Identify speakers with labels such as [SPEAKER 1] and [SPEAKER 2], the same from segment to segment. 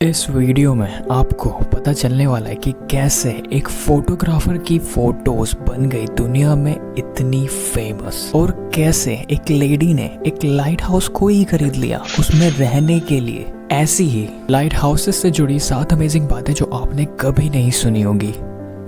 [SPEAKER 1] इस वीडियो में आपको पता चलने वाला है कि कैसे एक फोटोग्राफर की फोटोज बन गई दुनिया में इतनी फेमस, और कैसे एक लेडी ने एक लाइट हाउस को ही खरीद लिया उसमें रहने के लिए। ऐसी ही लाइट हाउसेस से जुड़ी 7 अमेजिंग बातें जो आपने कभी नहीं सुनी होंगी।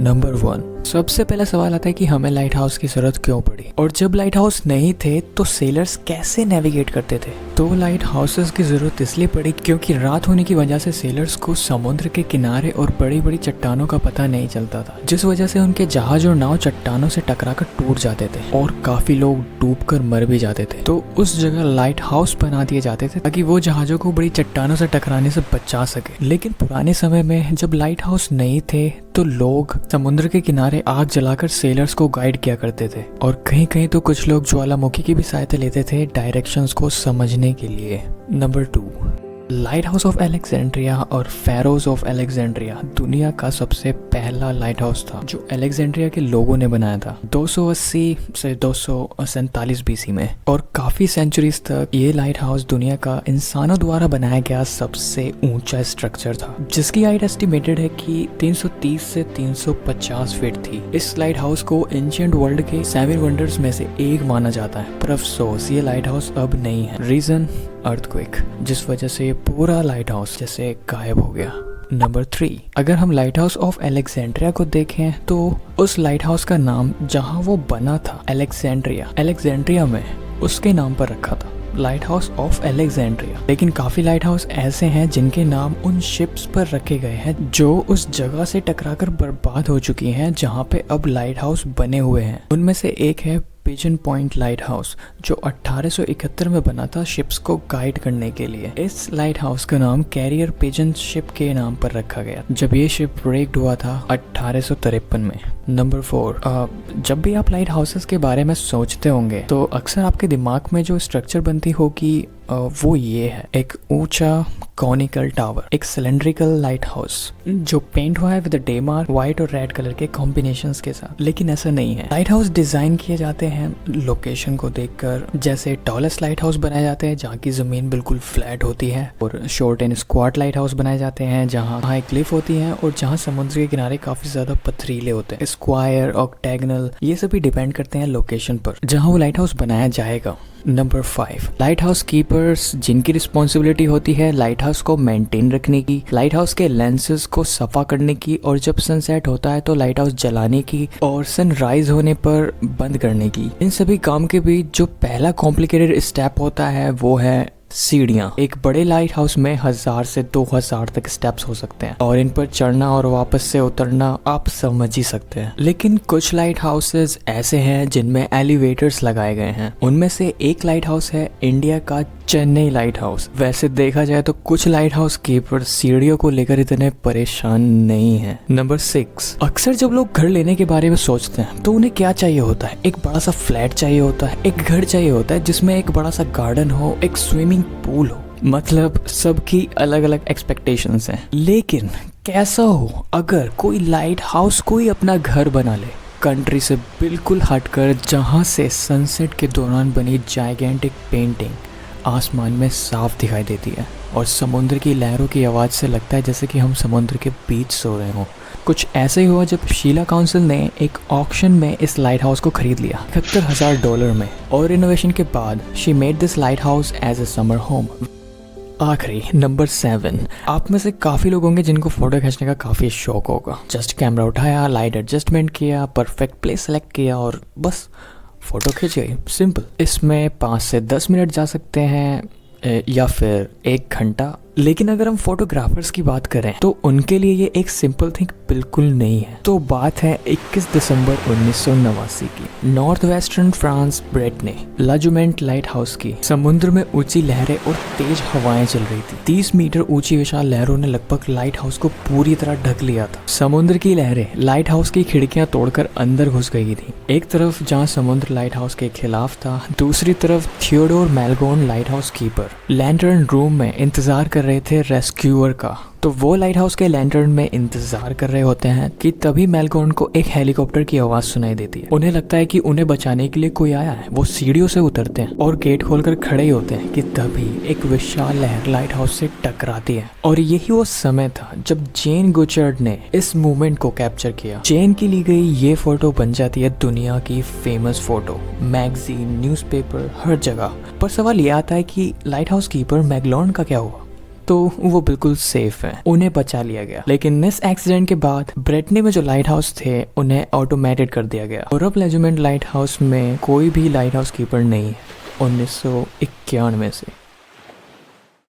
[SPEAKER 1] नंबर 1, सबसे पहला सवाल आता है कि हमें लाइट हाउस की जरूरत क्यों पड़ी, और जब लाइट हाउस नहीं थे तो सेलर्स कैसे नेविगेट करते थे। तो लाइट हाउसेस की जरूरत इसलिए पड़ी क्योंकि रात होने की वजह से सेलर्स को समुद्र के किनारे और बड़ी बड़ी चट्टानों का पता नहीं चलता था, जिस वजह से उनके जहाज और नाव चट्टानों से टकराकर टूट जाते थे और काफी लोग डूबकर मर भी जाते थे। तो उस जगह लाइट हाउस बना दिए जाते थे ताकि वो जहाजों को बड़ी चट्टानों से टकराने से बचा सके। लेकिन पुराने समय में जब लाइट हाउस नहीं थे तो लोग समुद्र के किनारे आग जलाकर सेलर्स को गाइड किया करते थे, और कहीं कहीं तो कुछ लोग ज्वालामुखी की भी सहायता लेते थे डायरेक्शंस को समझने के लिए। Number 2, light house of Alexandria और फेरोज ऑफ अलेक्जेंड्रिया दुनिया का सबसे पहला लाइट हाउस था जो अलेक्जेंड्रिया के लोगों ने बनाया था 280 से 247 BC में, और काफी सेंचुरीज तक ये लाइट हाउस दुनिया का इंसानों द्वारा बनाया गया सबसे ऊंचा स्ट्रक्चर था, जिसकी हाइट एस्टिमेटेड है कि 330 से 350 फीट थी। इस लाइट हाउस को एंशिएंट वर्ल्ड के 7 वंडर्स में से एक माना जाता है, पर अफसोस ये लाइट हाउस अब नहीं है। रीजन अर्थक्वेक, जिस वजह से ये पूरा लाइट हाउस जैसे गायब हो गया। नंबर 3, अगर हम लाइट हाउस ऑफ अलेक्जेंड्रिया को देखें तो उस लाइट हाउस का नाम जहां वो बना था अलेक्जेंड्रिया में उसके नाम पर रखा था, लाइट हाउस ऑफ अलेक्जेंड्रिया। लेकिन काफी लाइट हाउस ऐसे हैं जिनके नाम उन शिप्स पर रखे गए हैं जो उस जगह से टकराकर बर्बाद हो चुकी हैं जहां पे अब लाइट हाउस बने हुए हैं। उनमें से एक है पिजन पॉइंट लाइट हाउस, जो 1871 में बना था शिप्स को गाइड करने के लिए। इस लाइट हाउस का नाम कैरियर पिजन शिप के नाम पर रखा गया जब ये शिप ब्रेक हुआ था 1853 में। नंबर 4, जब भी आप लाइट हाउसेस के बारे में सोचते होंगे तो अक्सर आपके दिमाग में जो स्ट्रक्चर बनती होगी वो ये है, एक ऊंचा कॉनिकल टावर, एक सिलेंड्रिकल लाइट हाउस जो पेंट हुआ है विद डेमार व्हाइट और रेड कलर के कॉम्बिनेशंस के साथ। लेकिन ऐसा नहीं है। लाइट हाउस डिजाइन किए जाते हैं लोकेशन को देखकर, जैसे टॉलेस्ट लाइट हाउस बनाए जाते हैं जहाँ की जमीन बिल्कुल फ्लैट होती है, और short and squat light house बनाए जाते हैं जहाँ एक क्लिफ होती है और जहाँ समुद्र के किनारे काफी ज्यादा पथरीले होते हैं। स्क्वायर, ऑक्टेगनल, ये सभी डिपेंड करते हैं लोकेशन पर जहाँ वो लाइट हाउस बनाया जाएगा। नंबर 5, लाइट हाउस कीपर्स, जिनकी रिस्पॉन्सिबिलिटी होती है लाइट हाउस को मेंटेन रखने की, लाइट हाउस के लेंसेज को सफा करने की, और जब सनसेट होता है तो लाइट हाउस जलाने की और सनराइज होने पर बंद करने की। इन सभी काम के बीच जो पहला कॉम्प्लिकेटेड स्टेप होता है वो है सीढ़ियाँ। एक बड़े लाइट हाउस में 1000 से 2000 तक स्टेप्स हो सकते हैं, और इन पर चढ़ना और वापस से उतरना आप समझ ही सकते हैं। लेकिन कुछ लाइट हाउसेस ऐसे हैं जिनमें एलिवेटर्स लगाए गए हैं। उनमें से एक लाइट हाउस है इंडिया का चेन्नई लाइट हाउस। वैसे देखा जाए तो कुछ लाइट हाउस कीपर सीढ़ियों को लेकर इतने परेशान नहीं है। नंबर 6, अक्सर जब लोग घर लेने के बारे में सोचते हैं तो उन्हें क्या चाहिए होता है, एक बड़ा सा फ्लैट चाहिए होता है, एक घर चाहिए होता है जिसमें एक बड़ा सा गार्डन हो, एक स्विमिंग पूल हो। मतलब सबकी अलग अलग एक्सपेक्टेशंस हैं। लेकिन कैसा हो अगर कोई लाइट हाउस कोई अपना घर बना ले कंट्री से बिल्कुल हटकर, जहां से सनसेट के दौरान बनी जायगेंटिक पेंटिंग आसमान में साफ दिखाई देती है, और समुद्र की लहरों की आवाज़ से लगता है जैसे कि हम समुद्र के बीच सो रहे हों। कुछ ऐसे ही हुआ जब शीला काउंसिल ने एक ऑक्शन में इस लाइट हाउस को खरीद लिया $71,000 में, और रिनोवेशन के बाद she made this lighthouse as a summer home. आखिरी नंबर 7, आप में से काफ़ी लोग होंगे जिनको फोटो खींचने का काफ़ी शौक होगा। जस्ट कैमरा उठाया, लाइट एडजस्टमेंट किया, परफेक्ट प्लेस सेलेक्ट किया और बस फोटो खींच गई। सिंपल। इसमें 5 से 10 मिनट जा सकते हैं या फिर 1 घंटा। लेकिन अगर हम फोटोग्राफर्स की बात करें तो उनके लिए ये एक सिंपल थिंग बिल्कुल नहीं है। तो बात है 21 दिसंबर 1989 की। North western France Bretagne La Jument lighthouse की। समुद्र में ऊंची लहरें और तेज हवाएं चल रही थी। 30 मीटर ऊंची विशाल लहरों ने लगभग लाइट हाउस को पूरी तरह ढक लिया था। समुद्र की लहरें लाइट हाउस की खिड़कियां तोड़कर अंदर घुस गई थी। एक तरफ जहाँ समुद्र लाइट हाउस के खिलाफ था, दूसरी तरफ Theodore Malgorn lighthouse keeper lantern room में इंतजार कर रहे थे रेस्क्यूअर का। तो वो लाइट हाउस के लैंटर्न में इंतजार कर रहे होते हैं कि तभी मेलकॉर्न को एक हेलीकॉप्टर की आवाज सुनाई देती है। उन्हें लगता है कि उन्हें बचाने के लिए कोई आया है। वो सीढ़ियों से उतरते हैं और गेट खोलकर खड़े ही होते हैं कि तभी एक विशाल लहर लाइट हाउस से टकराती है। और यही वो समय था जब जेन गुचर्ड ने इस मोमेंट को कैप्चर किया। जेन की ली गई ये फोटो बन जाती है दुनिया की फेमस फोटो, मैगजीन, न्यूज़पेपर, हर जगह। पर सवाल ये आता है कि लाइट हाउस कीपर मैगलॉर्न का क्या हुआ? तो वो बिल्कुल सेफ है, उन्हें बचा लिया गया। लेकिन इस एक्सीडेंट के बाद ब्रेटनी में जो लाइट हाउस थे उन्हें ऑटोमेटेड कर दिया गया और अब लेजमेंट लाइट हाउस में कोई भी लाइट हाउस कीपर नहीं है 1991 से।